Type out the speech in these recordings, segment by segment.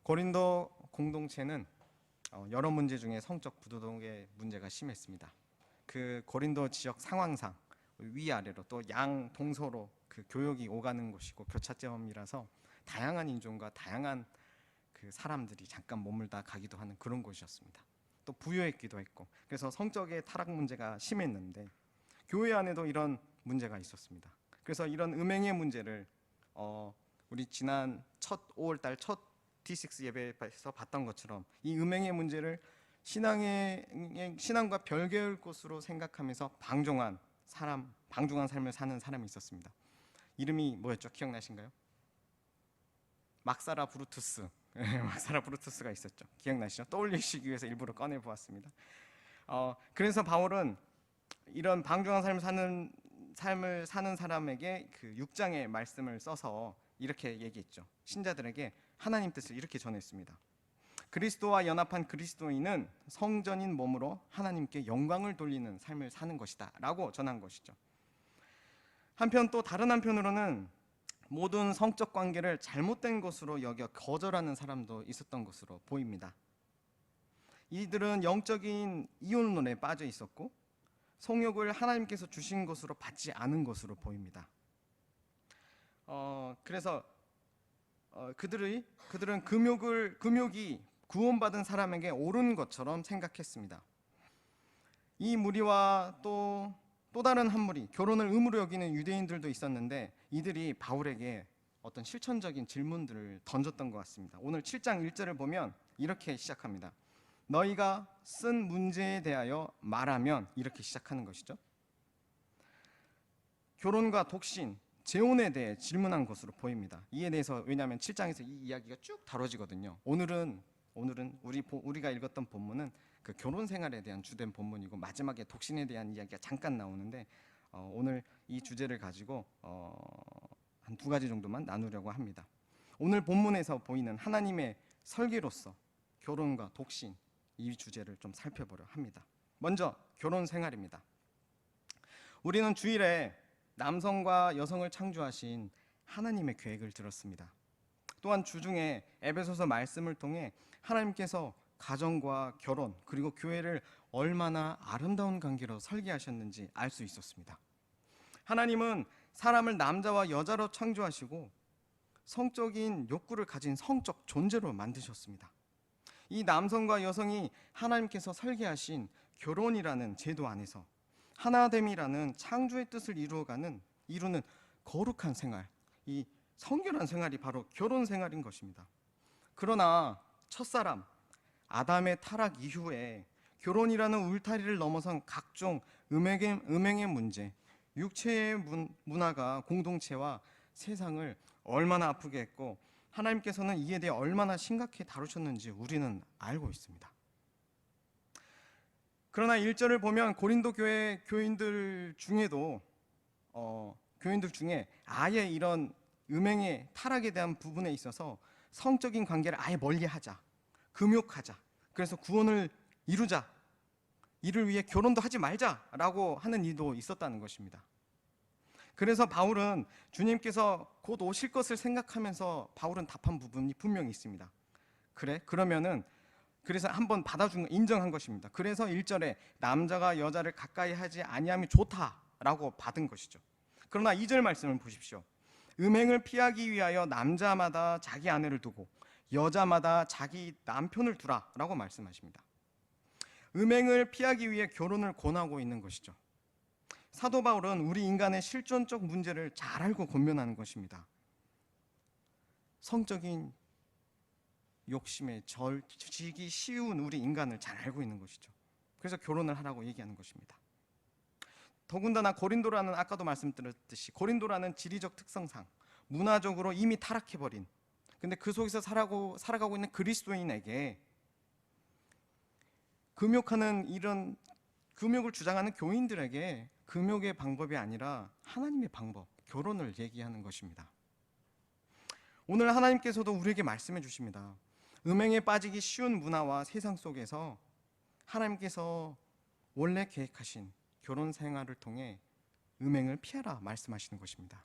고린도 공동체는 여러 문제 중에 성적 부도덕의 문제가 심했습니다. 그 고린도 지역 상황상 위아래로 또 양동서로 그 교역이 오가는 곳이고 교차점이라서 다양한 인종과 다양한 그 사람들이 잠깐 머물다 가기도 하는 그런 곳이었습니다. 또 부유했기도 했고, 그래서 성적의 타락 문제가 심했는데 교회 안에도 이런 문제가 있었습니다. 그래서 이런 음행의 문제를 우리 지난 첫 5월달 첫 D6 예배에서 봤던 것처럼 이 음행의 문제를 신앙과 별개의 것으로 생각하면서 방종한 삶을 사는 사람이 있었습니다. 이름이 뭐였죠? 기억나신가요? 막사라 브루투스. 막사라 브루투스가 있었죠. 기억나시죠? 떠올리시기 위해서 일부러 꺼내 보았습니다. 그래서 바울은 이런 방종한 삶을 사는 사람에게 그 6장의 말씀을 써서 이렇게 얘기했죠. 신자들에게 하나님 뜻을 이렇게 전했습니다. 그리스도와 연합한 그리스도인은 성전인 몸으로 하나님께 영광을 돌리는 삶을 사는 것이다 라고 전한 것이죠. 한편 또 다른 한편으로는 모든 성적 관계를 잘못된 것으로 여겨 거절하는 사람도 있었던 것으로 보입니다. 이들은 영적인 이혼론에 빠져 있었고 성욕을 하나님께서 주신 것으로 받지 않은 것으로 보입니다. 그래서 그들은 금욕이 구원받은 사람에게 옳은 것처럼 생각했습니다. 이 무리와 또 다른 한 무리, 결혼을 의무로 여기는 유대인들도 있었는데 이들이 바울에게 어떤 실천적인 질문들을 던졌던 것 같습니다. 오늘 7장 1절을 보면 이렇게 시작합니다. 너희가 쓴 문제에 대하여 말하면, 이렇게 시작하는 것이죠. 결혼과 독신, 재혼에 대해 질문한 것으로 보입니다. 이에 대해서, 왜냐하면 7장에서 이 이야기가 쭉 다뤄지거든요. 오늘은 우리가 읽었던 본문은 그 결혼 생활에 대한 주된 본문이고 마지막에 독신에 대한 이야기가 잠깐 나오는데 오늘 이 주제를 가지고 한 2가지 정도만 나누려고 합니다. 오늘 본문에서 보이는 하나님의 설계로서 결혼과 독신, 이 주제를 좀 살펴보려 합니다. 먼저 결혼 생활입니다. 우리는 주일에 남성과 여성을 창조하신 하나님의 계획을 들었습니다. 또한 주중에 에베소서 말씀을 통해 하나님께서 가정과 결혼 그리고 교회를 얼마나 아름다운 관계로 설계하셨는지 알 수 있었습니다. 하나님은 사람을 남자와 여자로 창조하시고 성적인 욕구를 가진 성적 존재로 만드셨습니다. 이 남성과 여성이 하나님께서 설계하신 결혼이라는 제도 안에서 하나됨이라는 창조의 뜻을 이루는 거룩한 생활, 이 성결한 생활이 바로 결혼 생활인 것입니다. 그러나 첫사람 아담의 타락 이후에 결혼이라는 울타리를 넘어선 각종 음행의 문제, 육체의 문화가 공동체와 세상을 얼마나 아프게 했고 하나님께서는 이에 대해 얼마나 심각히 다루셨는지 우리는 알고 있습니다. 그러나 1절을 보면 고린도 교회 교인들 중에 아예 이런 음행의 타락에 대한 부분에 있어서 성적인 관계를 아예 멀리하자, 금욕하자, 그래서 구원을 이루자, 이를 위해 결혼도 하지 말자라고 하는 이도 있었다는 것입니다. 그래서 바울은 주님께서 곧 오실 것을 생각하면서 바울은 답한 부분이 분명히 있습니다. 그래서 한번 인정한 것입니다. 그래서 1절에 남자가 여자를 가까이 하지 아니함이 좋다라고 받은 것이죠. 그러나 2절 말씀을 보십시오. 음행을 피하기 위하여 남자마다 자기 아내를 두고 여자마다 자기 남편을 두라라고 말씀하십니다. 음행을 피하기 위해 결혼을 권하고 있는 것이죠. 사도 바울은 우리 인간의 실존적 문제를 잘 알고 권면하는 것입니다. 성적인 욕심에 절지기 쉬운 우리 인간을 잘 알고 있는 것이죠. 그래서 결혼을 하라고 얘기하는 것입니다. 더군다나 고린도라는, 아까도 말씀드렸듯이 고린도라는 지리적 특성상 문화적으로 이미 타락해버린, 근데 그 속에서 살아가고 있는 그리스도인에게 금욕을 주장하는 교인들에게 금욕의 방법이 아니라 하나님의 방법, 결혼을 얘기하는 것입니다. 오늘 하나님께서도 우리에게 말씀해 주십니다. 음행에 빠지기 쉬운 문화와 세상 속에서 하나님께서 원래 계획하신 결혼 생활을 통해 음행을 피하라 말씀하시는 것입니다.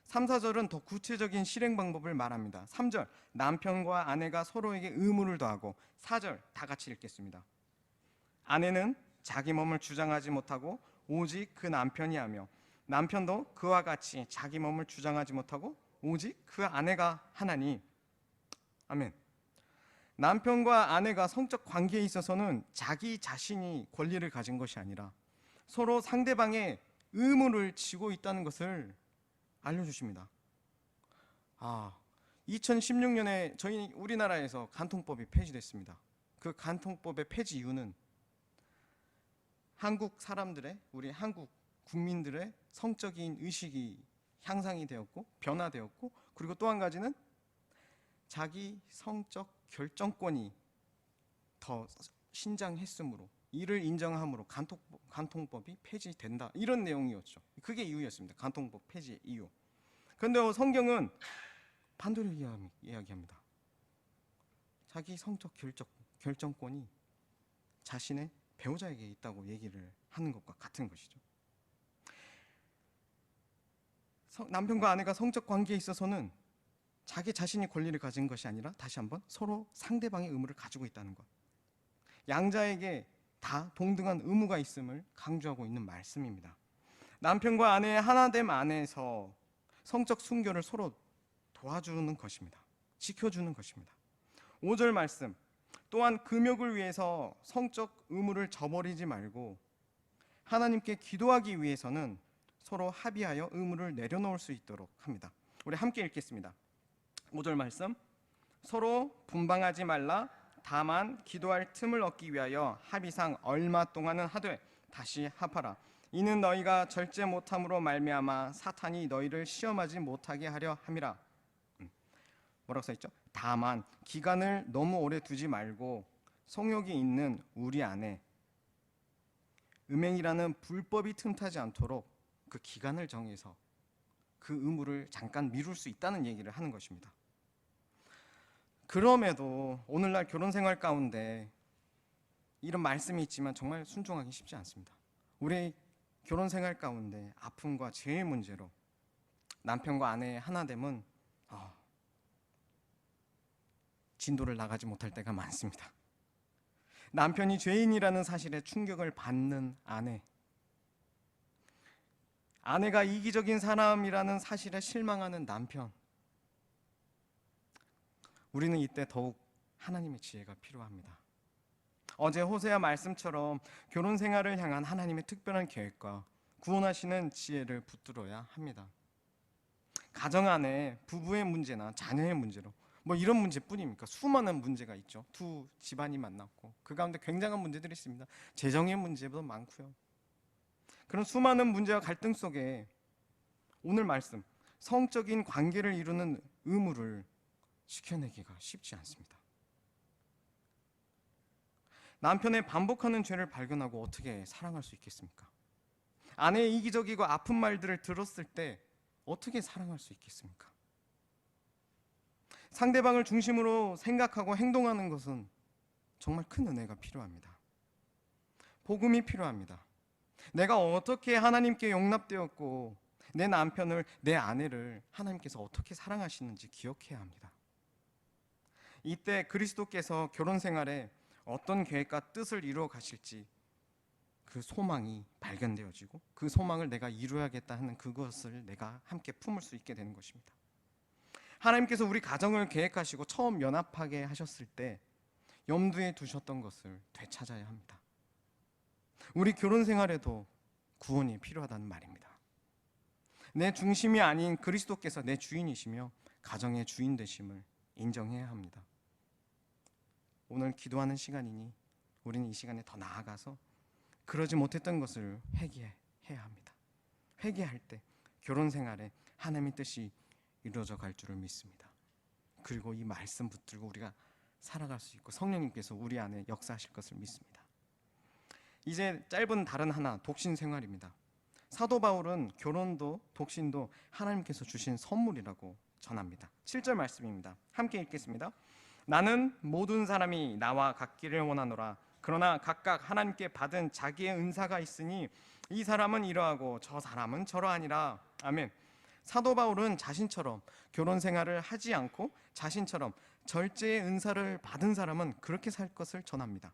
3, 4절은 더 구체적인 실행 방법을 말합니다. 3절, 남편과 아내가 서로에게 의무를 더하고. 4절, 다 같이 읽겠습니다. 아내는 자기 몸을 주장하지 못하고 오직 그 남편이 하며, 남편도 그와 같이 자기 몸을 주장하지 못하고 오직 그 아내가 하나니. 아멘. 남편과 아내가 성적 관계에 있어서는 자기 자신이 권리를 가진 것이 아니라 서로 상대방의 의무를 지고 있다는 것을 알려주십니다. 2016년에 저희 우리나라에서 간통법이 폐지됐습니다. 그 간통법의 폐지 이유는 한국 사람들의, 우리 한국 국민들의 성적인 의식이 향상이 되었고 변화되었고, 그리고 또 한 가지는 자기 성적 결정권이 더 신장했으므로, 이를 인정함으로 간통법이 폐지된다, 이런 내용이었죠. 그게 이유였습니다. 간통법 폐지의 이유. 그런데 성경은 반대로 이야기합니다. 자기 성적 결정권이 자신의 배우자에게 있다고 얘기를 하는 것과 같은 것이죠. 남편과 아내가 성적 관계에 있어서는 자기 자신이 권리를 가진 것이 아니라, 다시 한번, 서로 상대방의 의무를 가지고 있다는 것. 양자에게 다 동등한 의무가 있음을 강조하고 있는 말씀입니다. 남편과 아내의 하나됨 안에서 성적 순결을 서로 도와주는 것입니다. 지켜주는 것입니다. 5절 말씀, 또한 금욕을 위해서 성적 의무를 저버리지 말고 하나님께 기도하기 위해서는 서로 합의하여 의무를 내려놓을 수 있도록 합니다. 우리 함께 읽겠습니다. 5절 말씀, 서로 분방하지 말라. 다만 기도할 틈을 얻기 위하여 합의상 얼마 동안은 하되 다시 합하라. 이는 너희가 절제 못함으로 말미암아 사탄이 너희를 시험하지 못하게 하려 함이라. 뭐라고 써있죠? 다만, 기간을 너무 오래 두지 말고 성욕이 있는 우리 안에 음행이라는 불법이 틈타지 않도록 그 기간을 정해서 그 의무를 잠깐 미룰 수 있다는 얘기를 하는 것입니다. 그럼에도 오늘날 결혼 생활 가운데 이런 말씀이 있지만 정말 순종하기 쉽지 않습니다. 우리 결혼 생활 가운데 아픔과 죄의 문제로 남편과 아내의 하나됨은 진도를 나가지 못할 때가 많습니다. 남편이 죄인이라는 사실에 충격을 받는 아내가 이기적인 사람이라는 사실에 실망하는 남편. 우리는 이때 더욱 하나님의 지혜가 필요합니다. 어제 호세아 말씀처럼 결혼 생활을 향한 하나님의 특별한 계획과 구원하시는 지혜를 붙들어야 합니다. 가정 안에 부부의 문제나 자녀의 문제로 이런 문제뿐입니까? 수많은 문제가 있죠. 두 집안이 만났고 그 가운데 굉장한 문제들이 있습니다. 재정의 문제도 많고요. 그런 수많은 문제와 갈등 속에 오늘 말씀, 성적인 관계를 이루는 의무를 지켜내기가 쉽지 않습니다. 남편의 반복하는 죄를 발견하고 어떻게 사랑할 수 있겠습니까? 아내의 이기적이고 아픈 말들을 들었을 때 어떻게 사랑할 수 있겠습니까? 상대방을 중심으로 생각하고 행동하는 것은 정말 큰 은혜가 필요합니다. 복음이 필요합니다. 내가 어떻게 하나님께 용납되었고 내 남편을, 내 아내를 하나님께서 어떻게 사랑하시는지 기억해야 합니다. 이때 그리스도께서 결혼 생활에 어떤 계획과 뜻을 이루어 가실지 그 소망이 발견되어지고 그 소망을 내가 이루어야겠다 하는 그것을 내가 함께 품을 수 있게 되는 것입니다. 하나님께서 우리 가정을 계획하시고 처음 연합하게 하셨을 때 염두에 두셨던 것을 되찾아야 합니다. 우리 결혼 생활에도 구원이 필요하다는 말입니다. 내 중심이 아닌 그리스도께서 내 주인이시며 가정의 주인 되심을 인정해야 합니다. 오늘 기도하는 시간이니 우리는 이 시간에 더 나아가서 그러지 못했던 것을 회개해야 합니다. 회개할 때 결혼 생활에 하나님의 뜻이 이루어져 갈 줄을 믿습니다. 그리고 이 말씀 붙들고 우리가 살아갈 수 있고 성령님께서 우리 안에 역사하실 것을 믿습니다. 이제 짧은 다른 하나, 독신 생활입니다. 사도 바울은 결혼도 독신도 하나님께서 주신 선물이라고 전합니다. 7절 말씀입니다. 함께 읽겠습니다. 나는 모든 사람이 나와 같기를 원하노라. 그러나 각각 하나님께 받은 자기의 은사가 있으니 이 사람은 이러하고 저 사람은 저러하니라. 아멘. 사도 바울은 자신처럼 결혼 생활을 하지 않고 자신처럼 절제의 은사를 받은 사람은 그렇게 살 것을 전합니다.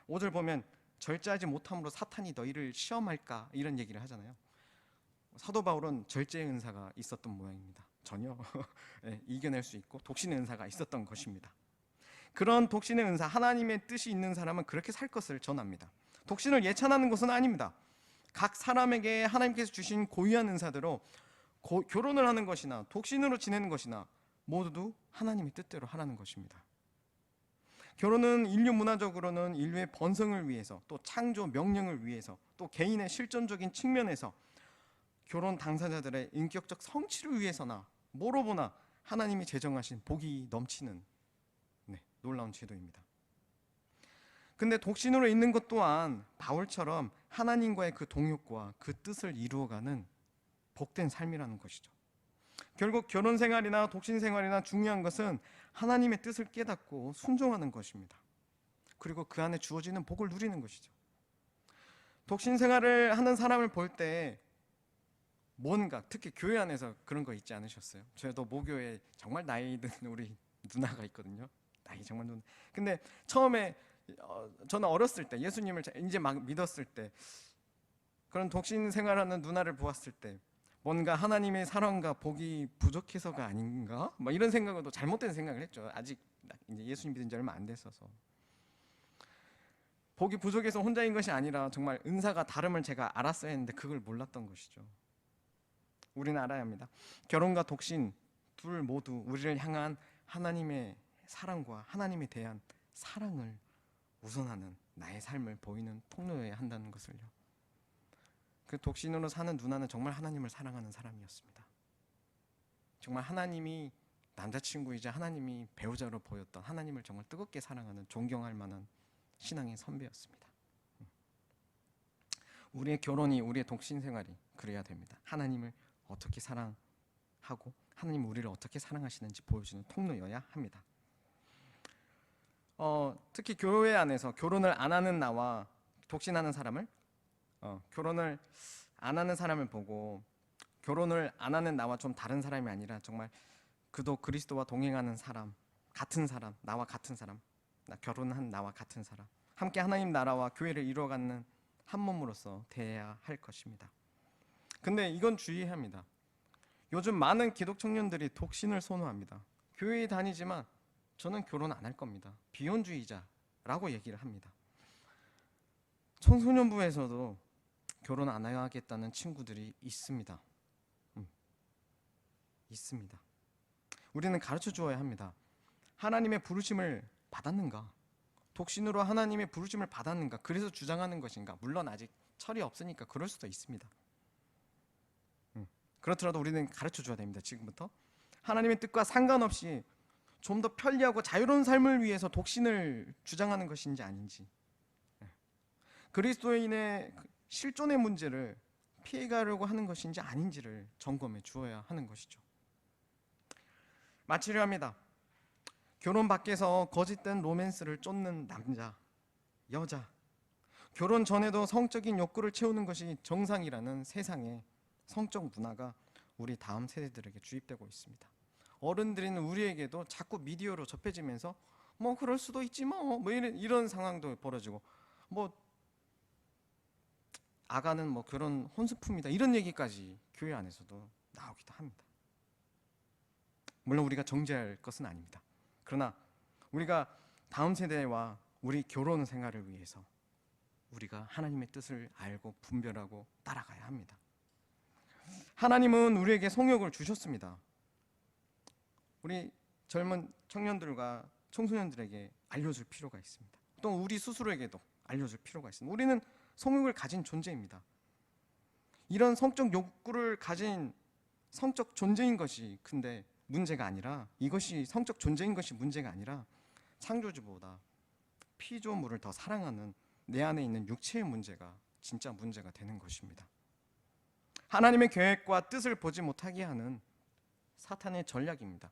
5절 보면 절제하지 못함으로 사탄이 너희를 시험할까 이런 얘기를 하잖아요. 사도 바울은 절제의 은사가 있었던 모양입니다. 전혀 이겨낼 수 있고 독신의 은사가 있었던 것입니다. 그런 독신의 은사, 하나님의 뜻이 있는 사람은 그렇게 살 것을 전합니다. 독신을 예찬하는 것은 아닙니다. 각 사람에게 하나님께서 주신 고유한 은사대로 결혼을 하는 것이나 독신으로 지내는 것이나 모두 하나님의 뜻대로 하라는 것입니다. 결혼은 인류 문화적으로는 인류의 번성을 위해서, 또 창조 명령을 위해서, 또 개인의 실존적인 측면에서 결혼 당사자들의 인격적 성취를 위해서나 뭐로 보나 하나님이 제정하신 복이 넘치는 놀라운 제도입니다. 근데 독신으로 있는 것 또한 바울처럼 하나님과의 그 동역과 그 뜻을 이루어가는 복된 삶이라는 것이죠. 결국 결혼 생활이나 독신 생활이나 중요한 것은 하나님의 뜻을 깨닫고 순종하는 것입니다. 그리고 그 안에 주어지는 복을 누리는 것이죠. 독신 생활을 하는 사람을 볼 때 뭔가, 특히 교회 안에서 그런 거 있지 않으셨어요? 저도 모교에 정말 나이 든 우리 누나가 있거든요. 나이 정말 누나. 근데 처음에 저는 어렸을 때, 예수님을 이제 막 믿었을 때, 그런 독신 생활하는 누나를 보았을 때 뭔가 하나님의 사랑과 복이 부족해서가 아닌가? 뭐 이런 생각으로 잘못된 생각을 했죠. 아직 이제 예수님 믿은 지 얼마 안 됐어서. 복이 부족해서 혼자인 것이 아니라 정말 은사가 다름을 제가 알았어야 했는데 그걸 몰랐던 것이죠. 우리는 알아야 합니다. 결혼과 독신 둘 모두 우리를 향한 하나님의 사랑과 하나님에 대한 사랑을 우선하는 나의 삶을 보이는 통로여야 한다는 것을요. 그 독신으로 사는 누나는 정말 하나님을 사랑하는 사람이었습니다. 정말 하나님이 남자친구이자 하나님이 배우자로 보였던, 하나님을 정말 뜨겁게 사랑하는, 존경할 만한 신앙의 선배였습니다. 우리의 결혼이, 우리의 독신 생활이 그래야 됩니다. 하나님을 어떻게 사랑하고 하나님 우리를 어떻게 사랑하시는지 보여주는 통로여야 합니다. 특히 교회 안에서 결혼을 안 하는 나와 독신하는 사람을, 결혼을 안 하는 사람을 보고 결혼을 안 하는 나와 좀 다른 사람이 아니라 정말 그도 그리스도와 동행하는 사람, 같은 사람, 나와 같은 사람, 결혼한 나와 같은 사람, 함께 하나님 나라와 교회를 이루어가는 한 몸으로서 대해야 할 것입니다. 근데 이건 주의해야 합니다. 요즘 많은 기독 청년들이 독신을 선호합니다. 교회에 다니지만 저는 결혼 안 할 겁니다. 비혼주의자라고 얘기를 합니다. 청소년부에서도 결혼 안 하겠다는 친구들이 있습니다. 있습니다. 우리는 가르쳐 주어야 합니다. 하나님의 부르심을 받았는가? 독신으로 하나님의 부르심을 받았는가? 그래서 주장하는 것인가? 물론 아직 철이 없으니까 그럴 수도 있습니다. 그렇더라도 우리는 가르쳐 줘야 됩니다. 지금부터 하나님의 뜻과 상관없이 좀 더 편리하고 자유로운 삶을 위해서 독신을 주장하는 것인지 아닌지, 그리스도인의 실존의 문제를 피해가려고 하는 것인지 아닌지를 점검해 주어야 하는 것이죠. 마치려 합니다. 결혼 밖에서 거짓된 로맨스를 쫓는 남자, 여자, 결혼 전에도 성적인 욕구를 채우는 것이 정상이라는 세상의 성적 문화가 우리 다음 세대들에게 주입되고 있습니다. 어른들인 우리에게도 자꾸 미디어로 접해지면서 뭐 그럴 수도 있지 뭐 이런 상황도 벌어지고, 뭐 아가는 뭐 결혼 혼수품이다 이런 얘기까지 교회 안에서도 나오기도 합니다. 물론 우리가 정죄할 것은 아닙니다. 그러나 우리가 다음 세대와 우리 결혼 생활을 위해서 우리가 하나님의 뜻을 알고 분별하고 따라가야 합니다. 하나님은 우리에게 성욕을 주셨습니다. 우리 젊은 청년들과 청소년들에게 알려줄 필요가 있습니다. 또 우리 스스로에게도 알려줄 필요가 있습니다. 우리는 성욕을 가진 존재입니다. 이런 성적 욕구를 가진 성적 존재인 것이 근데 문제가 아니라, 이것이 성적 존재인 것이 문제가 아니라 창조주보다 피조물을 더 사랑하는 내 안에 있는 육체의 문제가 진짜 문제가 되는 것입니다. 하나님의 계획과 뜻을 보지 못하게 하는 사탄의 전략입니다.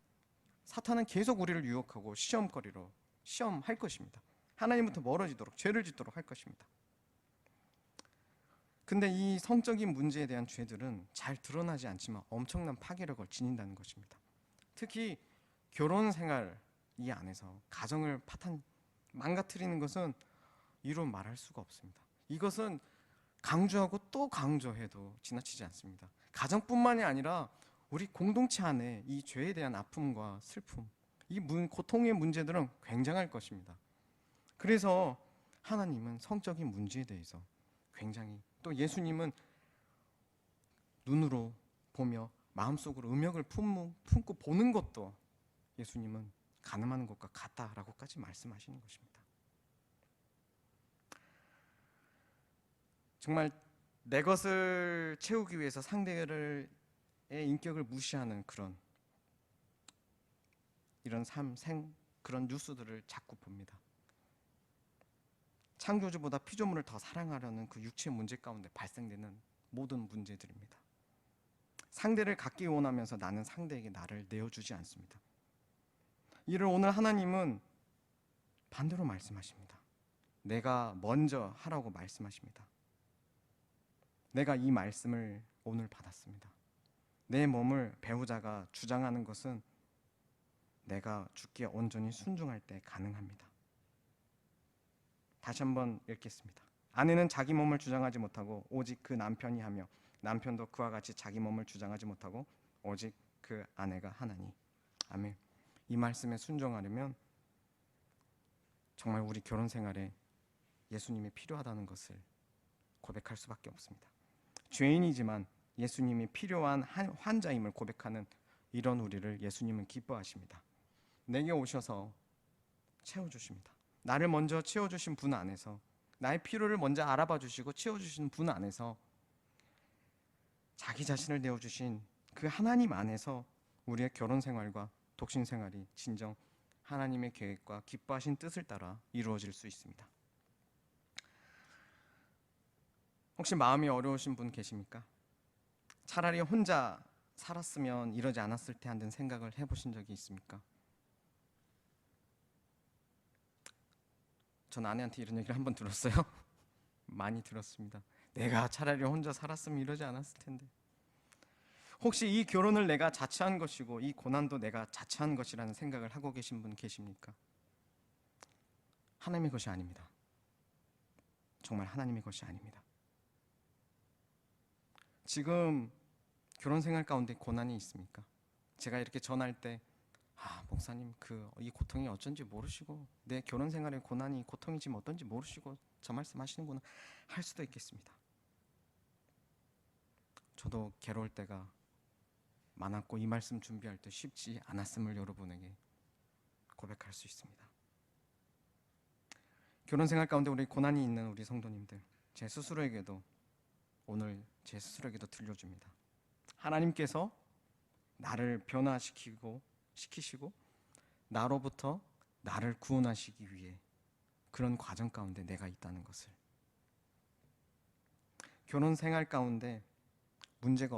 사탄은 계속 우리를 유혹하고 시험거리로 시험할 것입니다. 하나님부터 멀어지도록, 죄를 짓도록 할 것입니다. 근데 이 성적인 문제에 대한 죄들은 잘 드러나지 않지만 엄청난 파괴력을 지닌다는 것입니다. 특히 결혼 생활 이 안에서 가정을 망가뜨리는 것은 이루 말할 수가 없습니다. 이것은 강조하고 또 강조해도 지나치지 않습니다. 가정뿐만이 아니라 우리 공동체 안에 이 죄에 대한 아픔과 슬픔, 이 고통의 문제들은 굉장할 것입니다. 그래서 하나님은 성적인 문제에 대해서 굉장히, 또 예수님은 눈으로 보며 마음속으로 음욕을 품고 보는 것도 예수님은 가늠하는 것과 같다라고까지 말씀하시는 것입니다. 정말 내 것을 채우기 위해서 상대의 인격을 무시하는 이런 그런 뉴스들을 자꾸 봅니다. 창조주보다 피조물을 더 사랑하려는 그 육체 문제 가운데 발생되는 모든 문제들입니다. 상대를 갖기 원하면서 나는 상대에게 나를 내어주지 않습니다. 이를 오늘 하나님은 반대로 말씀하십니다. 내가 먼저 하라고 말씀하십니다. 내가 이 말씀을 오늘 받았습니다. 내 몸을 배우자가 주장하는 것은 내가 주께 온전히 순종할 때 가능합니다. 다시 한번 읽겠습니다. 아내는 자기 몸을 주장하지 못하고 오직 그 남편이 하며, 남편도 그와 같이 자기 몸을 주장하지 못하고 오직 그 아내가 하나니. 아멘. 이 말씀에 순종하려면 정말 우리 결혼 생활에 예수님이 필요하다는 것을 고백할 수밖에 없습니다. 죄인이지만 예수님이 필요한 환자임을 고백하는 이런 우리를 예수님은 기뻐하십니다. 내게 오셔서 채워주십니다. 나를 먼저 채워주신 분 안에서, 나의 필요를 먼저 알아봐 주시고 채워주시는 분 안에서, 자기 자신을 내어주신 그 하나님 안에서 우리의 결혼 생활과 독신 생활이 진정 하나님의 계획과 기뻐하신 뜻을 따라 이루어질 수 있습니다. 혹시 마음이 어려우신 분 계십니까? 차라리 혼자 살았으면 이러지 않았을 테 하는 생각을 해보신 적이 있습니까? 전 아내한테 이런 얘기를 한번 들었어요. 많이 들었습니다. 내가 차라리 혼자 살았으면 이러지 않았을 텐데. 혹시 이 결혼을 내가 자처한 것이고 이 고난도 내가 자처한 것이라는 생각을 하고 계신 분 계십니까? 하나님의 것이 아닙니다. 정말 하나님의 것이 아닙니다. 지금 결혼 생활 가운데 고난이 있습니까? 제가 이렇게 전할 때 목사님 이 고통이 어쩐지 모르시고, 내 결혼 생활의 고난이 고통이 지금 어떤지 모르시고 저 말씀하시는구나 할 수도 있겠습니다. 저도 괴로울 때가 많았고 이 말씀 준비할 때 쉽지 않았음을 여러분에게 고백할 수 있습니다. 결혼 생활 가운데 우리 고난이 있는 우리 성도님들, 제 스스로에게도 들려줍니다. 하나님께서 나를 변화시키시고 나로부터 나를 구원하시기 위해 그런 과정 가운데 내가 있다는 것을. 결혼 생활 가운데 문제가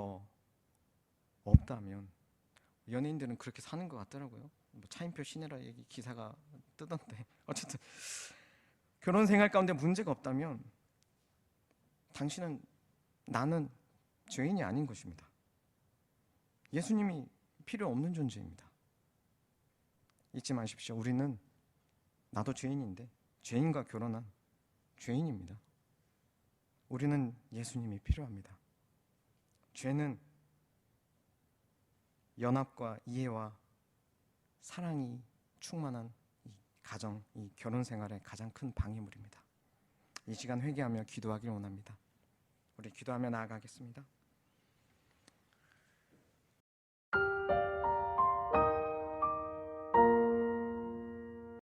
없다면, 연예인들은 그렇게 사는 것 같더라고요. 차인표 시네라 얘기 기사가 뜨던데, 어쨌든 결혼 생활 가운데 문제가 없다면 나는 죄인이 아닌 것입니다. 예수님이 필요 없는 존재입니다. 잊지 마십시오. 우리는, 나도 죄인인데 죄인과 결혼한 죄인입니다. 우리는 예수님이 필요합니다. 죄는 연합과 이해와 사랑이 충만한 이 가정, 이 결혼 생활의 가장 큰 방해물입니다. 이 시간 회개하며 기도하길 원합니다. 우리 기도하며 나아가겠습니다.